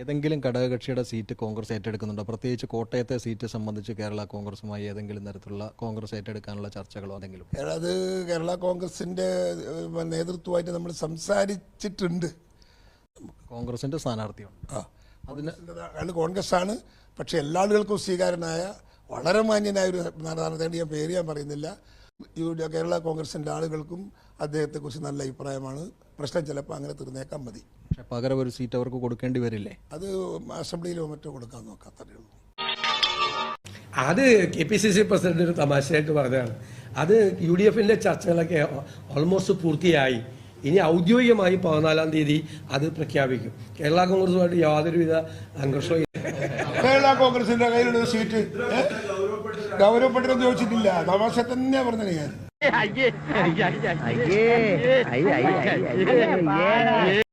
ഏതെങ്കിലും ഘടകകക്ഷിയുടെ സീറ്റ് കോൺഗ്രസ് ഏറ്റെടുക്കുന്നുണ്ടോ? പ്രത്യേകിച്ച് കോട്ടയത്തെ സീറ്റ് സംബന്ധിച്ച് കേരള കോൺഗ്രസുമായി ഏതെങ്കിലും തരത്തിലുള്ള കോൺഗ്രസ് ഏറ്റെടുക്കാനുള്ള ചർച്ചകളോ എന്തെങ്കിലും? അത് കേരള കോൺഗ്രസിൻ്റെ നേതൃത്വമായിട്ട് നമ്മൾ സംസാരിച്ചിട്ടുണ്ട്. കോൺഗ്രസിൻ്റെ സ്ഥാനാർത്ഥിയുണ്ട്. അതിന് കോൺഗ്രസ് ആണ്. പക്ഷേ എല്ലാ ആളുകൾക്കും സ്വീകാര്യനായ വളരെ മാന്യനായ ഒരു സ്ഥാനാർത്ഥിയുടെ ഞാൻ പേര് ഞാൻ പറയുന്നില്ല. കേരള കോൺഗ്രസിൻ്റെ ആളുകൾക്കും അദ്ദേഹത്തെക്കുറിച്ച് നല്ല അഭിപ്രായമാണ്. പ്രശ്നം ചിലപ്പോൾ അങ്ങനെ തീർന്നേക്കാൻ മതി. പക്ഷെ പകരം ഒരു സീറ്റ് അവർക്ക് കൊടുക്കേണ്ടി വരില്ലേ? അത് അസംബ്ലിയിലോ മറ്റോ കൊടുക്കാൻ നോക്കാത്തതേ ഉള്ളൂ. അത് KPCC പ്രസിഡന്റ് ഒരു തമാശയായിട്ട് പറഞ്ഞതാണ്. അത് UDFിൻ്റെ ചർച്ചകളൊക്കെ ഓൾമോസ്റ്റ് പൂർത്തിയായി. ഇനി ഔദ്യോഗികമായി 14-ാം തീയതി അത് പ്രഖ്യാപിക്കും. കേരള കോൺഗ്രസുമായിട്ട് യാതൊരുവിധ സംഘർഷവും. കേരള കോൺഗ്രസിന്റെ കയ്യിലുള്ള സീറ്റ് ഗൗരവപ്പെട്ടെന്ന് ചോദിച്ചിട്ടില്ല. തമാശ തന്നെയാ പറഞ്ഞത് ഞാൻ.